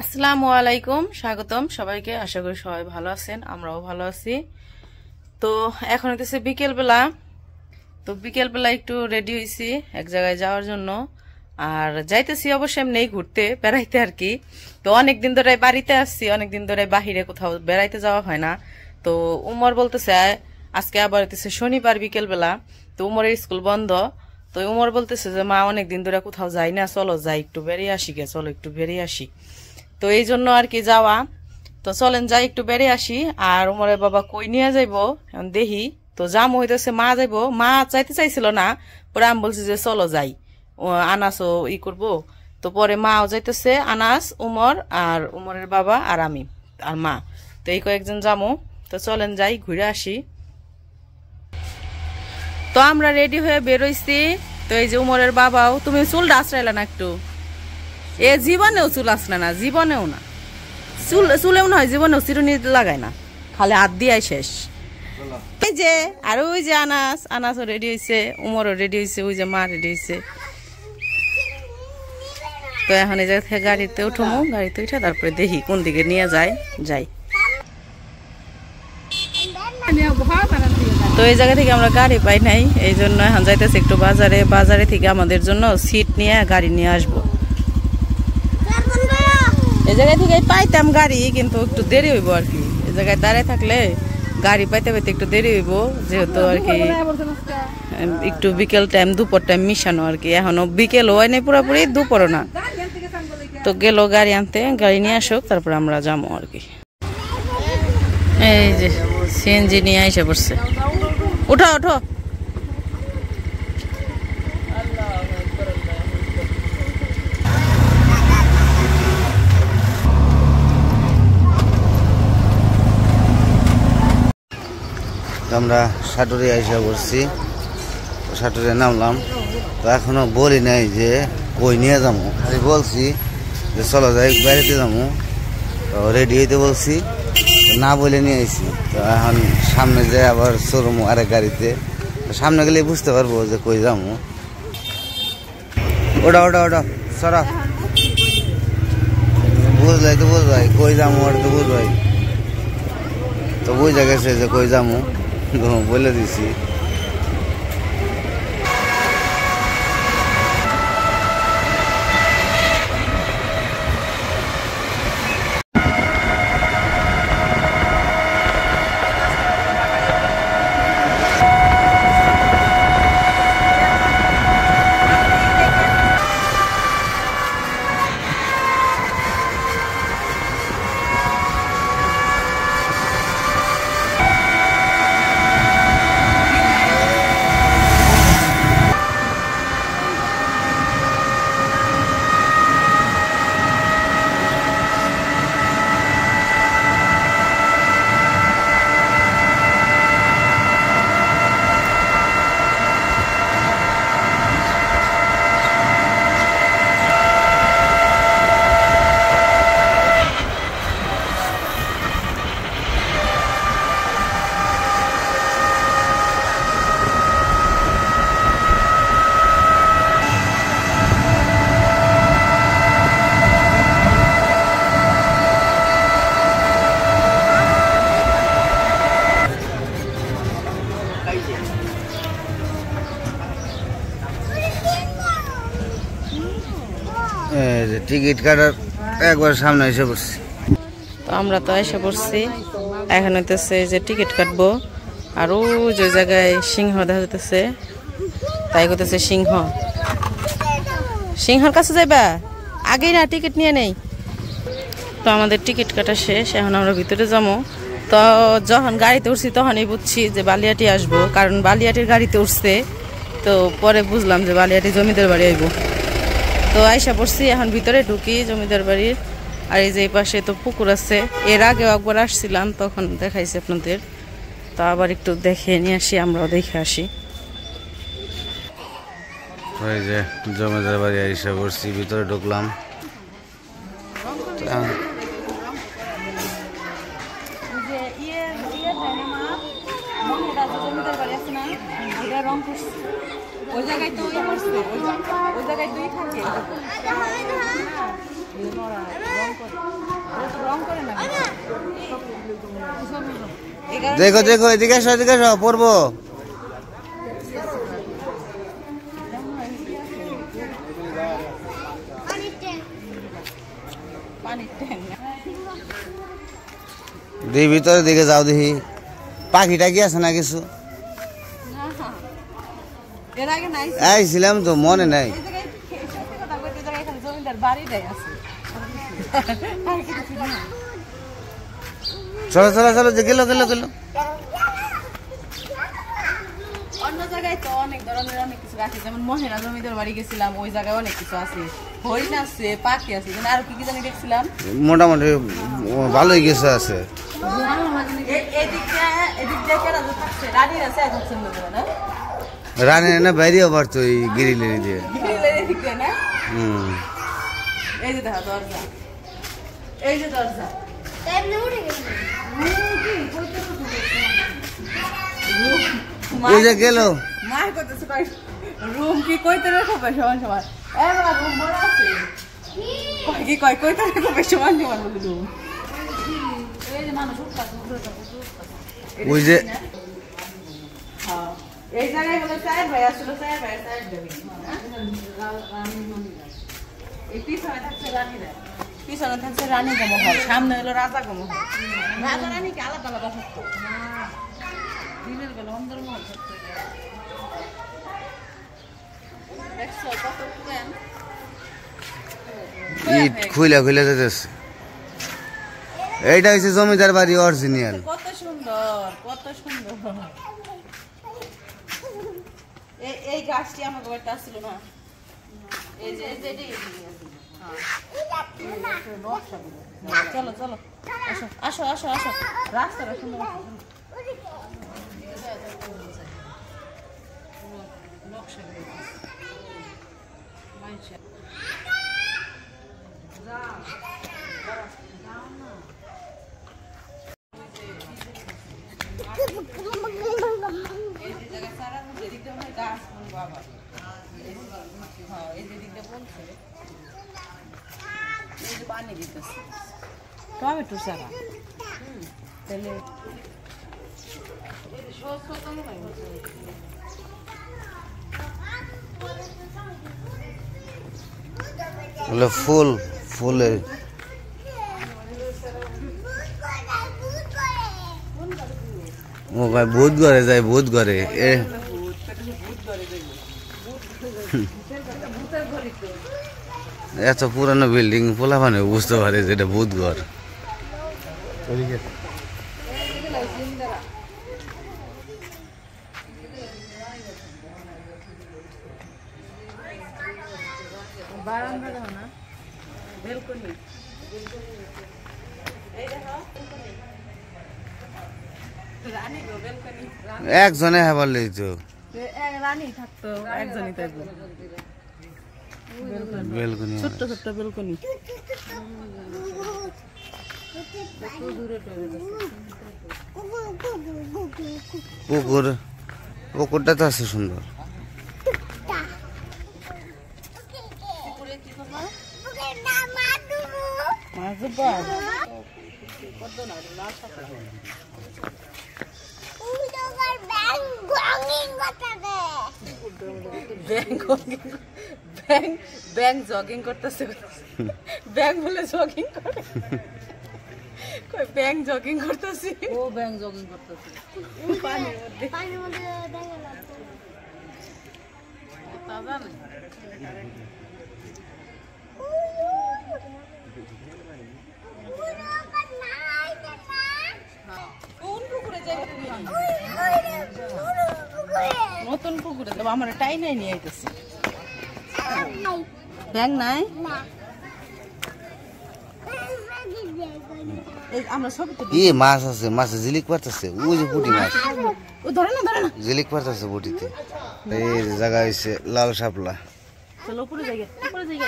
আসসালামু আলাইকুম, স্বাগতম সবাইকে। আশা করি সবাই ভালো আছেন, আমরাও ভালো আছি। তো এখন হইতেছে বিকেলবেলা। তো বিকেলবেলা একটু রেডি হয়েছি এক জায়গায় যাওয়ার জন্য। আর যাইতেছি অবশ্য এমনি ঘুরতে বেড়াইতে আর কি। তো অনেকদিন ধরে বাড়িতে আসছি, অনেকদিন ধরে বাহিরে কোথাও বেড়াইতে যাওয়া হয় না। তো উমর বলতেছে আজকে আবার হইতেছে শনিবার বিকেলবেলা, তো উমরের স্কুল বন্ধ। তো উমর বলতেছে যে মা অনেকদিন ধরে কোথাও যাই না, চলো যাই একটু বেরিয়ে আসি গে, চলো একটু বেরিয়ে আসি। তো এই জন্য আর কি যাওয়া। তো চলেন যাই একটু বেড়ে আসি। আর উমরের বাবা কই নিয়ে যাইবো এখন দেখি। তো জাম হইতেছে মা যাইবো, মা চাইতে চাইছিল না, পরে আমি বলছি যে চলো যাই, আনাসও করবো। তো পরে মাও যাইতেছে, আনাস, উমর আর উমরের বাবা আর আমি আর মা। তো এই কয়েকজন যামো। তো চলেন যাই ঘুরে আসি। তো আমরা রেডি হয়ে বেরোইছি। তো এই যে উমরের বাবাও, তুমি চুলটা আশ্রাইলা না একটু? এ জীবনেও চুল আসলে না, জীবনেও না, চুলেও নয়, জীবনেও চিরুনি লাগায় না, খালি হাত দিয়ে শেষ। এই যে আর ওই যে আনাসও রেডি হয়েছে, উমরও রেডি হয়েছে, ওই যে মা রেডি হয়েছে। তো এখন এই জায়গা থেকে গাড়িতে উঠবো, গাড়িতে উঠে তারপরে দেখি কোন দিকে নিয়ে যাই। তো এই জায়গা থেকে আমরা গাড়ি পাই নাই, এই জন্য এখন যাইতেছি একটু বাজারে থেকে আমাদের জন্য সিট নিয়ে গাড়ি নিয়ে আসবো। এই জায়গায় থেকে পাইতাম গাড়ি, কিন্তু একটু দেরি হইব আর কি। এই জায়গায় দাঁড়ায় থাকলে গাড়ি পাইতে একটু দেরি হইব, যেহেতু আর কি একটু বিকেল টাইম দুপুর টাইম মিশানো আর কি। এখনো বিকেল হয় নাই পুরোপুরি, দুপুরও না। তো গেল গাড়ি আনতে, গাড়ি নিয়ে আসুক তারপর আমরা যাবো আর কি। এই যে সিএনজি নিয়ে এসে পড়ছে, ওঠো। আমরা সাটুরে আইসা করছি, সাটুরে নামলাম। তো এখনো বলি নাই যে কই নিয়ে যাবো, খালি বলছি যে চলো যাই বেড়াতে যাবো। তো রেডি হইতে বলছি, না বলে নিয়ে আইছি। তো এখন সামনে যাই আবার চলবো আরেক গাড়িতে, সামনে গেলে বুঝতে পারবো যে কই যাবো। ওটা সরা বুঝলাই তো বুঝবাই কই যাবো, ওটা তো বুঝবাই। তো বুঝা গেছে যে কই যাবো, বলে দিছি। টিকিট কাটার একবার সামনে এসে পড়ছি। তো আমরা তো এসে পড়ছি, এখন হইতেছে যে টিকিট কাটবো। আর ওই যে জায়গায় সিংহ দেখা যেতেছে, তাই করতেছে সিংহর কাছে যাইবা, আগেই না টিকিট নিয়ে নেই। তো আমাদের টিকিট কাটা শেষ, এখন আমরা ভিতরে যাবো। তো যখন গাড়িতে উঠছি তখনই বুঝছি যে বালিয়াটি আসবো, কারণ বালিয়াটির গাড়িতে উঠছে। তো পরে বুঝলাম যে বালিয়াটি জমিদার বাড়ি আইব। তো আইসা পড়ছি, এখন ভিতরে ঢুকি জমিদার বাড়ির। আর এই যে এই পাশে তো পুকুর আছে, এর আগেও একবার আসছিলাম, তখন দেখাইছি আপনাদের। তো আবার একটু দেখে নিয়ে আসি, আমরাও দেখে আসি। ওই যে জমিদার বাড়ি আইসা পড়ছি, ভিতরে ঢুকলাম। ওই জায়গায় তো ইয়ে করছে, ওই জায়গায় তুই থাকে। দেখো দেখো এদিকে এসো পড়বো। দেখি ভিতরে দিকে যাও, দেখি পাখিটা কি আছে না কিছু। আইছিলাম তো মনে নাই। চলো চলো চলো, গেল গেল গেল। অন্য জায়গায় তো অনেক ধরনের অনেক কিছু আছে, যেমন মহেরা জমিদার বাড়ি গেছিলাম, ওই জায়গায় অনেক কিছু আছে, হরিণ আছে, পাখি আছে, আর কি কি জানি দেখছিলাম। মোটামুটি ভালোই কিছু আছে। রানী না বাইরেও পারতো এই গিরিলেরি দিয়ে। এই যে দেখো দরজা, এই যে দরজা, ওই যে গেল মার করতেছে রুম কি কইতে রেখো সমান সমান। এবার রুম বড় আছে কি কয় কইতে রেখো সমান সমান বলে রুম। এই যে মানুষ ওই যে এই জায়গায় হলো চার ভাই আসলে চার ভাই চার দেবী। এই পিছনে থাকছে রানীরা, পিছনে থাকছে রানী মহল, সামনে হলো রাজা মহল। রাজা রানী কি আলাদা আলাদা থাকতো, দিনের বেলা অন্দর মহল থাকতো। দেখছো কত পুরান, ইট খুইলা খুইলা যেতেছে। এইটা হচ্ছে জমিদার বাড়ি অরিজিনাল। কত সুন্দর কত সুন্দর। এই গাছটি আমার বাড়িতে আসছিল না, এই যে চলো চলো আসো আসো আসো, রাস্তাটা সুন্দর। টমেটো চারা তাহলে ফুল ফুলের ও ভাই ভূত ঘরে যায়, ভূত ঘরে এত পুরানো বিল্ডিং পোলা মানে বুঝতে পারে যে এটা ভূত ঘর। একজনে হ্যাঁ বললেই তো রানী থাকতো, একজনই থাকতো। বেলকনি, ছোট্ট ছোট্ট বেলকনি। পুকুর, পুকুরটা তো আছে সুন্দর। ব্যাং জগিং করতেছে, ব্যাং বলে জগিং করে, ব্যাং জগিং করতেছে, ও ব্যাং জগিং করতেছে পানির মধ্যে। কোন পুকুরে যাই নতুন পুকুরে তো আমার টাই নাই নিয়ে আইতেছে। ব্যাং নাই, আমরা সব কি মাছ আছে, মাছে জিলিক পারতেছে, ওই যে পুঁটি মাছ ধরে না ধরে না জিলিক পারতেছে পুঁটিতে। এই জায়গা হচ্ছে লাল শাপলা। চলো উপরে যাই, উপরে যাই।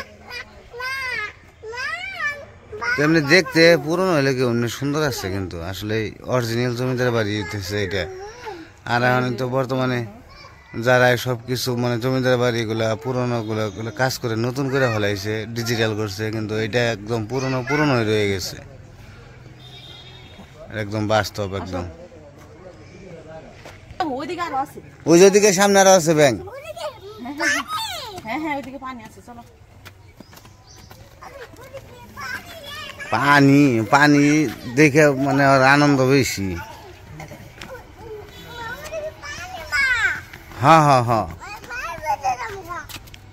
তেমনি দেখতে পুরনো হলে কি অন্য সুন্দর আছে, কিন্তু আসলে অরিজিনাল জমিদার বাড়ি হইতেছে এটা। আর এখন তো বর্তমানে যারা সবকিছু মানে জমিদার বাড়ি গুলা পুরনো গুলা কাজ করে নতুন করে ফেলাইছে, ডিজিটাল করছে, কিন্তু এটা একদম পুরনো পুরনোই রয়ে গেছে, একদম বাস্তব একদম। ওইদিকে আরো আছে। ওই যেদিকে সামনে আরো আছে ব্যাংক। হ্যাঁ ওইদিকে পানি আছে, চলো। পানি পানি দেখে মানে ওর আনন্দ বেশি। হ্যাঁ হ্যাঁ হ্যাঁ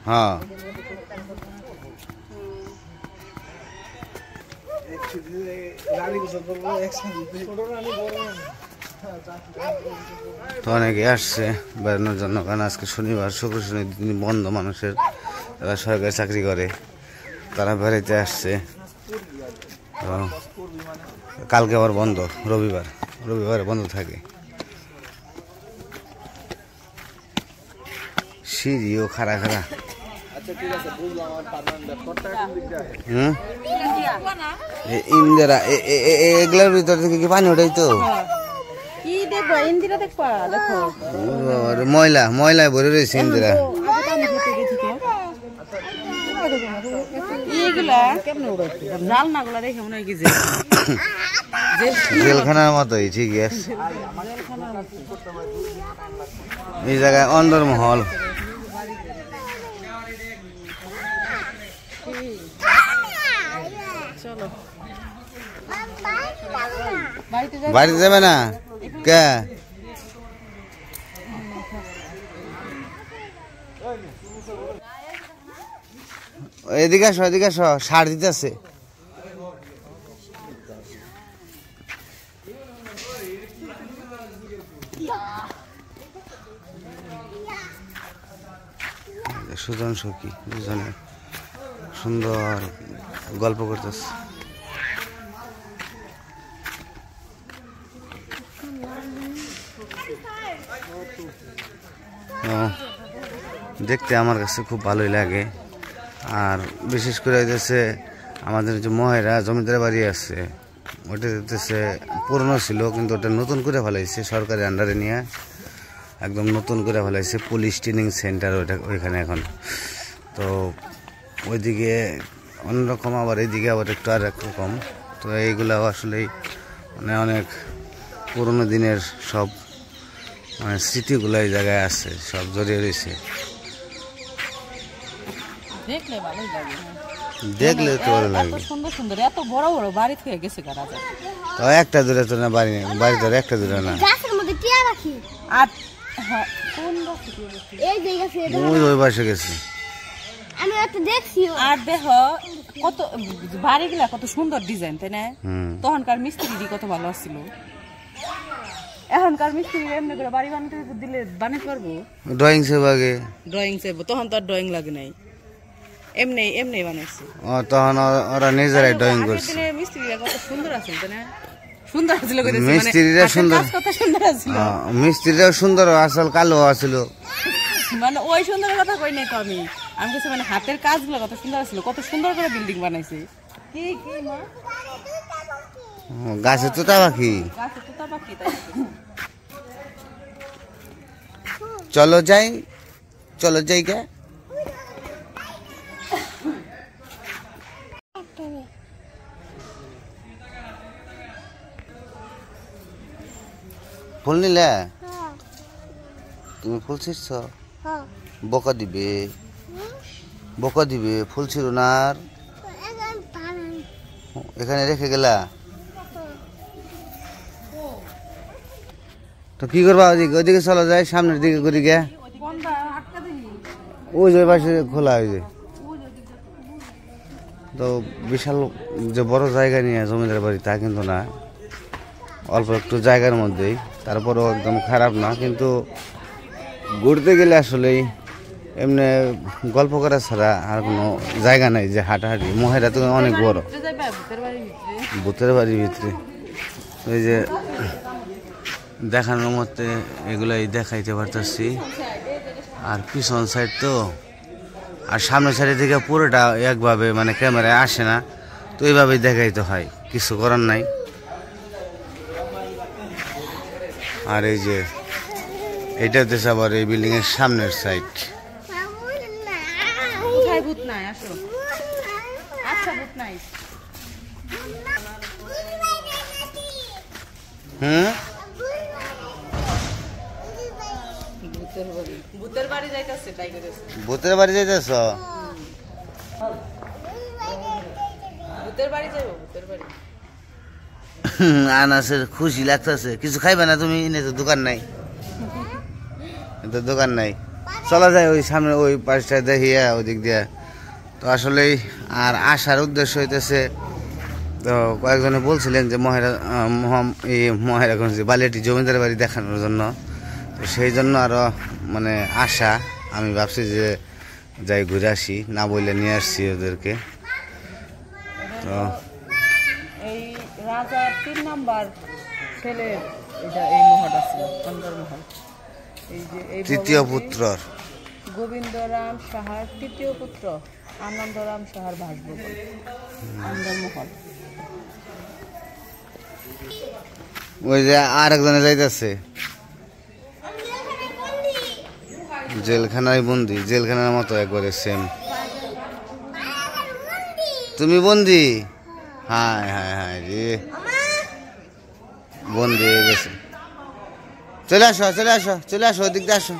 হ্যাঁ। তো অনেকে আসছে বেড়ানোর জন্য, কারণ আজকে শনিবার, শুক্র শনি দিন বন্ধ মানুষের, যারা সরকারি চাকরি করে তারা বেড়াইতে আসছে। তো কালকে আবার বন্ধ, রবিবার বন্ধ থাকে। সিঁড়িও খাড়া খাড়া। ইন্দিরা এগুলোর ভিতর থেকে কি পানি ওঠাই তো ময়লা ভরে রয়েছে ইন্দিরা। জেলখানার মতোই ঠিকই আছে। এই জায়গায় অন্দরমহল। বাড়িতে যাবে না কে? এদিকে আসো, এদিকে আসো, সার দিতে আছে। সুজন সখী দুজনে সুন্দর গল্প করতেছে। দেখতে আমার কাছে খুব ভালোই লাগে। আর বিশেষ করে হইতেছে আমাদের যে মহেরা জমিদার বাড়ি আছে, ওটা হইতেছে পুরনো ছিল, কিন্তু ওটা নতুন করে ফেলাইছে সরকারি আন্ডারে নিয়ে, একদম নতুন করে ফেলাইছে। পুলিশ ট্রেনিং সেন্টার ওইটা ওইখানে এখন। তো ওইদিকে অন্যরকম, আবার এইদিকে আবার একটু আর একরকম। তো এইগুলো আসলেই মানে অনেক পুরনো দিনের সব মানে স্মৃতিগুলো এই জায়গায় আছে, সব জড়িয়ে রয়েছে। দেখলে তো ভালো লাগে। সুন্দর সুন্দর এত বড় বড় বাড়ি থেকে গেছে রাজা। তো একটা দূরে তো না বাড়ি, বাড়ি তো একটা দূরে না। আর ওই পাশে গেছে। আর দেখো কত বাড়িগুলা কত সুন্দর ডিজাইন, তাই না? তখনকার মিস্ত্রি কত ভালো ছিল। এখনকার মিস্ত্রি এমনি করে বাড়ি বানাতে দিলে বানাতে পারবো? ড্রয়িং সেব আগে, ড্রয়িং সেব তখন তো আর ড্রয়িং লাগে নাই, এমনি এমনি বানাইছে। তখন ওরা নিজেরাই ড্রয়িং করছে। মিস্ত্রিরা কত সুন্দর আছে, তাই না? সুন্দর ছিল, মিস্ত্রিরা সুন্দর, কত সুন্দর ছিল। মিস্ত্রিরাও সুন্দর, আসল কালো আছিল। মানে ওই সুন্দর কথা কই নাই তো আমি কিছু মানে হাতের কাজগুলো কত সুন্দর ছিল, কত সুন্দর করে বিল্ডিং বানাইছে। কি কি মা গাছে তোতা পাখি, গাছে তোতা পাখি। তাই চলো যাই, চলো যাই কে। ফুল নিলে তুমি? ফুল ছিঁড়ছ? বকা দিবে, বকা দিবে। ফুল ছিল না আর এখানে রেখে গেলা। তো কি করবা? ওইদিকে ওইদিকে চলো যাই, সামনের দিকে করি গে। ওই যে পাশে খোলা হয়েছে। তো বিশাল যে বড় জায়গা নিয়ে জমিদার বাড়ি তা কিন্তু না, অল্প একটু জায়গার মধ্যেই। তারপরেও একদম খারাপ না, কিন্তু ঘুরতে গেলে আসলেই এমনি গল্প করা ছাড়া আর কোনো জায়গা নাই যে হাঁটাহাঁটি। মহেরা তো অনেক বড়, ভূতের বাড়ির ভিতরে। ওই যে দেখানোর মধ্যে এগুলাই দেখাইতে পারতেছি। আর পিছন সাইড তো, আর সামনের সাইড থেকে পুরোটা একভাবে মানে ক্যামেরায় আসে না, তো এইভাবেই দেখাইতে হয়, কিছু করার নাই। আর এই যে এটা হচ্ছে আবার এই বিল্ডিং এর সামনের সাইড। ভূতের বাড়ি যাইতেছে তাই করেছে। ভূতের বাড়ি যাইতেছ? ভূতের বাড়ি যাইবো, ভূতের বাড়ি। আনাসের খুশি লাগতেছে। কিছু খাইবে না তুমি? এনে তো দোকান নাই, তো দোকান নাই। চলা যায় ওই সামনে ওই পাশটা দেখিয়া ওই দিক দিয়ে। তো আসলেই আর আসার উদ্দেশ্য হইতেছে, তো কয়েকজনে বলছিলেন যে মহেরাগঞ্জ বালিয়াটি জমিদার বাড়ি দেখানোর জন্য। তো সেই জন্য আরো মানে আশা, আমি ভাবছি যে যাই ঘুরে আসি, না বললে নিয়ে আসছি ওদেরকে। তো এই রাজার 3 নাম্বার ছেলে, এটা এই মহলটা ছিল অন্দর মহল। এই যে এই তৃতীয় পুত্র গোবিন্দরাম সাহার 3য় পুত্র আনন্দরাম সাহার বাসভবন অন্দর মহল। ওই যে আর একজনে যাইতেছে জেলখানায় বন্দি, জেলখানার মতো একবারে সেম। তুমি বন্দি? হায় হায় হায় রে, বন্দি হয়ে গেছে। চলে আসো, চলে আসো, চলে আসো, ওদিক দিয়ে আসো।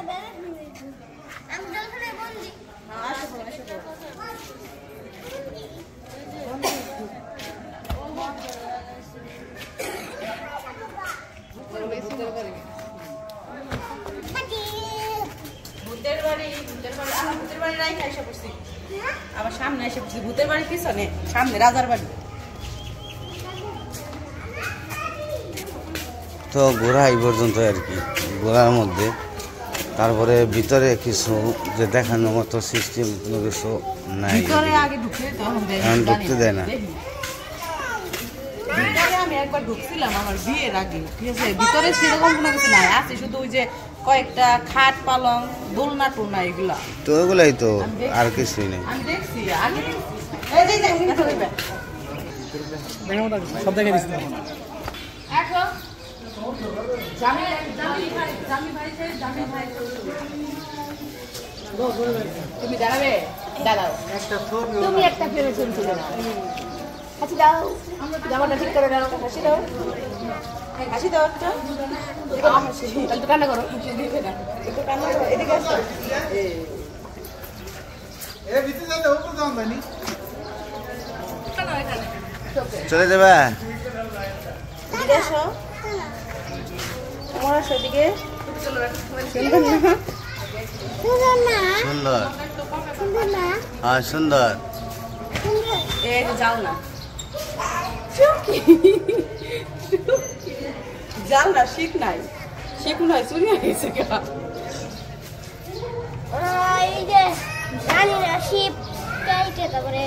আবার সামনে এসে পড়ছি, ভূতের বাড়ির পিছনে সামনে রাজার বাড়ি। তো ঘোরা এই পর্যন্ত আর কি, ঘোরার মধ্যে। তারপরে ভিতরে কিছু যে দেখানোর মতো সিস্টেম কোনো কিছু নাই, এখন ঢুকতে দেয় না। আমি একবার ঢুকছিলাম আমার বিয়ের আগে, ঠিক আছে, ভিতরে সেরকম কোনো কিছু নাই, আছে শুধু ওই যে কয়েকটা খাট পালং দোলনা টোলনা এগুলা, তো ওগুলাই তো, আর কিছুই নেই। আমি দেখছি আগে সব দেখে দিচ্ছি। তুমি দাঁড়াবে, দাঁড়াও, তুমি একটা ফ্রেমে ছবি তুলে নাও। হাসি দাও, জামাটা ঠিক করে দাও, হাসি দাও, হাসি দাও একটা, তাহলে তো কান্না করো, একটু কান্না করো, এদিকে আসো। চলে যাবে? এদিকে আসো, তোমার আসো এদিকে। সুন্দর, হ্যাঁ সুন্দর। এই যে যাও না, যাও না, শীত নাই, শীত নাই, চুরি হয়ে গেছে কেনা। এই যে রানীরা শিব কাইটে তারপরে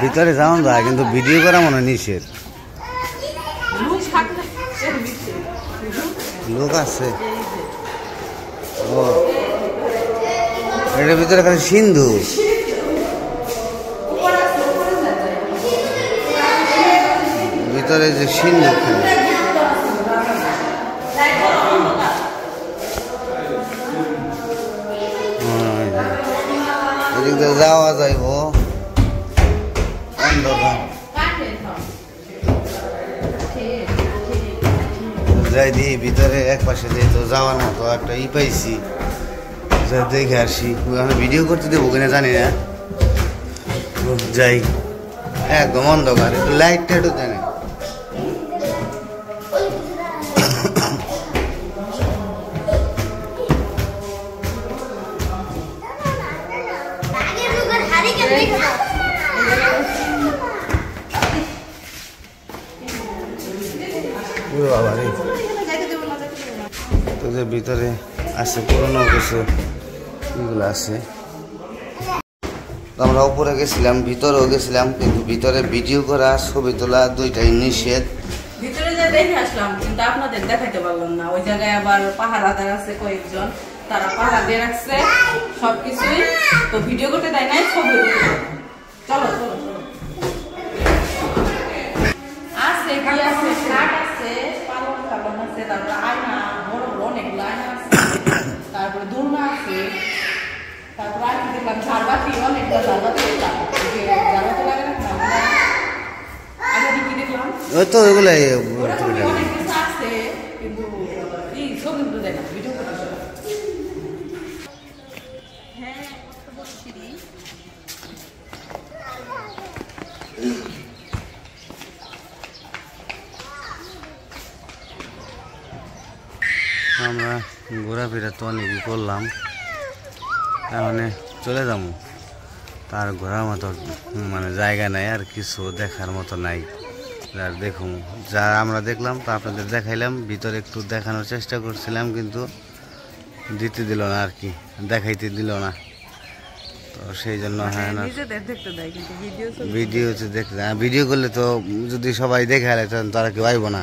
ভিতরে যাওয়া যায় কিন্তু ভিডিও করা মনে নিষেধ। লোক আছে, ও এটার ভিতরে খালি সিন্ধু। ভিতরে যে সিন্ধু এদিক দিয়ে যাওয়া যাইব অন্ধকার। যাই দিই ভিতরে, এক পাশে যেহেতু যাওয়ার মতো একটা পাইছি, যা দেখে আসি। আমি ভিডিও করতে দেবো কিনা জানি না, যাই। একদম অন্ধকার, একটু লাইটটা একটু দেয় না। তো যে ভিতরে আছে পুরোনো কিছু এগুলো আছে। আমরা উপরে গেছিলাম, ভিতরেও গেছিলাম, কিন্তু ভিতরে ভিডিও করা ছবি তোলা দুইটাই নিষেধ। ভিতরে যে দেখে আসলাম কিন্তু আপনাদের দেখাইতে পারলাম না, ওই জায়গায় আবার পাহারাদার আছে কয়েকজন, তারা পাহারা দিয়ে রাখছে সবকিছুই, তো ভিডিও করতে দেয় নাই, ছবি চলো চলো আছে, কি আছে, খাট আছে, পালং পালং আছে, তারপরে আয়না, বড় বড় অনেকগুলো আয়না আছে, তারপরে দোলনা আছে, তারপরে আর কি দেখলাম ঝাড়বাতি ওই তো ওইগুলাই আমরা ঘোরাফেরা তো অনেকই করলাম, এখন চলে যাবো। তার ঘোরার মতো মানে জায়গা নাই, আর কিছু দেখার মতো নাই। আর দেখুন যা আমরা দেখলাম তা আপনাদের দেখাইলাম, ভিতরে একটু দেখানোর চেষ্টা করছিলাম, কিন্তু দিতে দিল না আর কি, দেখাইতে দিল না। তো সেই জন্য হ্যাঁ না, ভিডিও দেখতে ভিডিও করলে তো যদি সবাই দেখে আলে তখন তারা কেউ আইব না,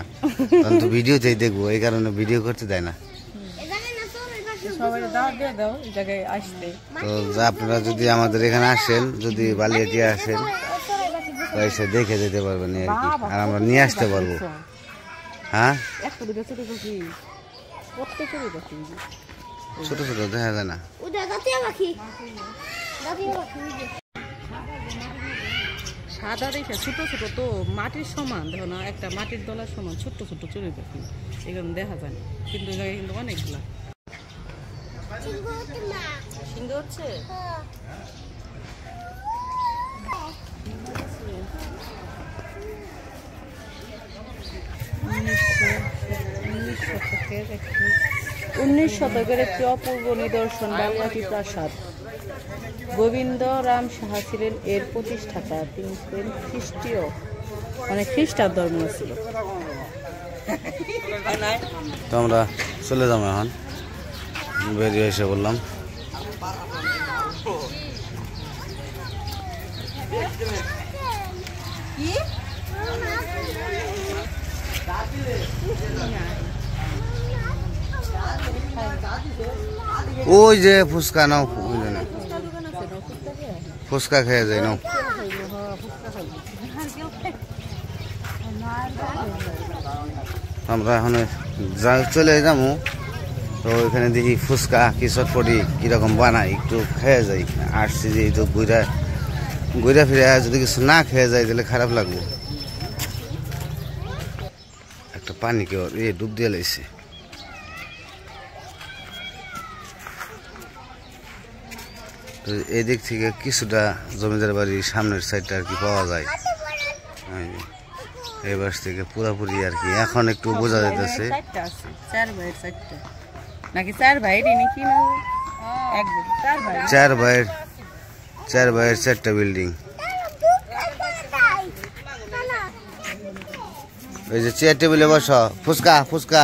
তখন তো ভিডিওতেই দেখবো, এই কারণে ভিডিও করতে দেয় না। তো আপনারা যদি আমাদের এখানে আসেন, যদি বালিয়াটিয়া আসেন, তো এসে দেখে যেতে পারবেন আর কি, আর আমরা নিয়ে আসতে পারবো। হ্যাঁ ছোট ছোট দেখা যায় না, সাদা দেখে ছোট ছোট তো মাটির সমান, দেখো না একটা মাটির দলার সমান ছোট্ট ছোট চড়ুই পাখি, এগুলো দেখা যায় না, কিন্তু কিন্তু অনেকগুলা সিংহ হচ্ছে। উনিশ শতকের একটি অপূর্ব নিদর্শন বালিয়াটি প্রাসাদ। গোবিন্দ রাম সাহা ছিলেন এর প্রতিষ্ঠাতা। তিনি ছিলেন খ্রিস্টীয়, মানে খ্রিস্টান ধর্ম ছিল। তো আমরা চলে যাবো, এখন বেরিয়ে এসে বললাম। ওই যে ফুচকা নাও, ওই জন্য ফুচকা খেয়ে যায় নাও। আমরা এখন চলে যাবো, তো ওইখানে দেখি ফুচকা কি চটপটি কিরকম বানাই, একটু খেয়ে যাই। আসছি যে তো ঘুরা ফিরে যদি কিছু না খেয়ে যায় তাহলে খারাপ লাগবে। একটা পানি কেউ ডুব দিয়ে লাইছে। এদিক থেকে কিছুটা জমিদার বাড়ির সামনের সাইডটা আর কি পাওয়া যায়, এই বাস থেকে পুরাপুরি আর কি এখন একটু বোঝা যাইতেছে। চার ভাইয়ের 4টা বিল্ডিং। এই যে চেয়ার টেবিলে বস, ফুচকা ফুচকা।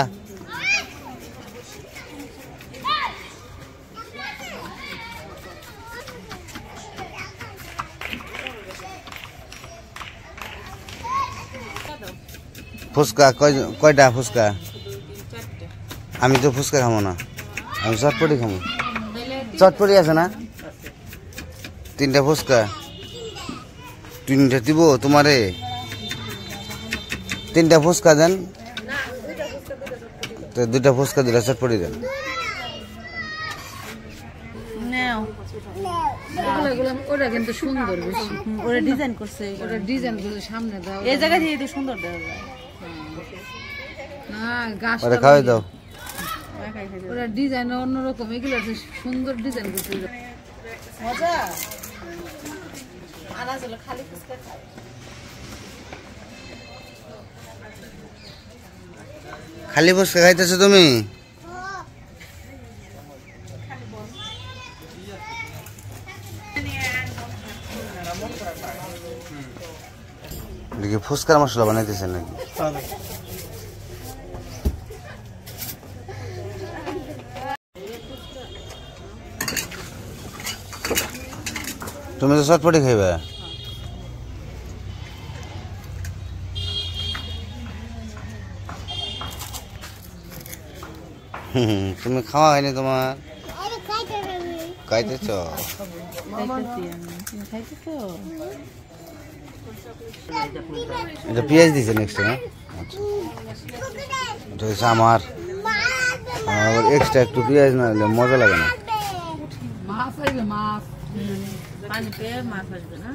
ফুচকা কয়টা ফুচকা? আমি তো ফুচকা খাবো না, আমি চটপটি খাবো। চটপটি আছে না? 3টা ফুচকা, 3টা দিব তোমারে। 3টা ফুচকা দেন, তো 2টা ফুচকা দিলে চটপটি দেন। ওটা কিন্তু সুন্দর, বেশি ওরা ডিজাইন করছে, ওরা ডিজাইন করছে সামনে দাও, এই জায়গা থেকে সুন্দর দেখা যায় না। গাছ খাওয়াই দাও, ওরা ডিজাইন অন্যরকম, এগুলো সুন্দর ডিজাইন করছে, মজা। আনা চলো খালি ফুচকা খাই। খালি ফুচকা খাইতেছো তুমি? দেখি ফুচকার মশলা বানাইতেছেন নাকি? তুমি তো চটপটি খাইবা। তুমি খাওয়া হয়নি তোমার? খাইতেছ? এটা পেঁয়াজ দিছে নেক্সট না? এটা হচ্ছে আমার এক্সট্রা একটু পেঁয়াজ না হলে মজা লাগে না। পানিতে মাছ আসবে না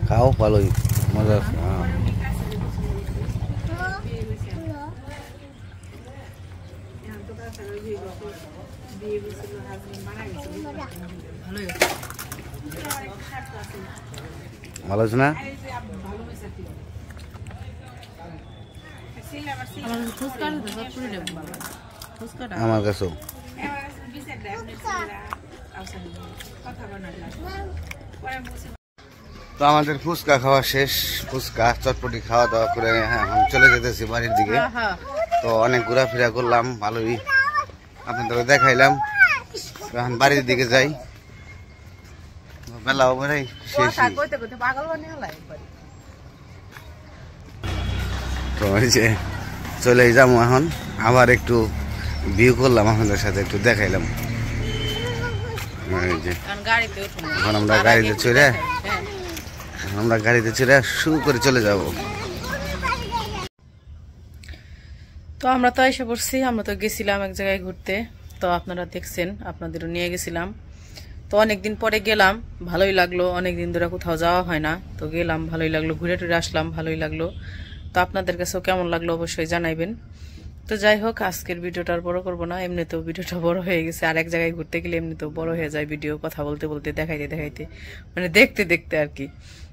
খাও ভালোই মজা আছে ভালো আছে না আমার কাছেও তো আমাদের ফুচকা খাওয়া শেষ ফুচকা চটপটি খাওয়া দাওয়া করে এখন চলে যেতেছি বাড়ির দিকে তো অনেক ঘোরাফেরা করলাম ভালোই আপনাদের দেখাইলাম এখন বাড়ির দিকে যাই বেলা ওপরে শেষ তো এই যে চলে যাবো এখন আবার একটু ভিউ করলাম আপনাদের সাথে একটু দেখাইলাম এই যে এখন আমরা গাড়িতে চড়ে শুরু করে চলে যাব তো আমরা তো এসে পড়ছি আমরা তো গেছিলাম এক জায়গায় ঘুরতে তো আপনারা দেখছেন আপনাদেরও নিয়ে গেছিলাম তো অনেকদিন পরে গেলাম ভালোই লাগলো অনেকদিন ধরে কোথাও যাওয়া হয় না তো গেলাম ভালোই লাগলো ঘুরে টুরে আসলাম ভালোই লাগলো তো আপনাদের কাছেও কেমন লাগলো অবশ্যই জানাইবেন তো যাই হোক আজকের ভিডিওটা আর বড় করবো না এমনিতেও ভিডিওটা বড় হয়ে গেছে আর এক জায়গায় ঘুরতে গেলে এমনিতেও বড় হয়ে যায় ভিডিও কথা বলতে বলতে দেখাইতে মানে দেখতে দেখতে আর কি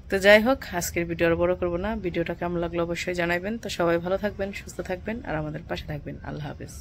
তো যাই হোক আজকের ভিডিও আর বড় করবো না ভিডিওটা কেমন লাগলো অবশ্যই জানাইবেন তো সবাই ভালো থাকবেন সুস্থ থাকবেন আর আমাদের পাশে থাকবেন আল্লাহ হাফেজ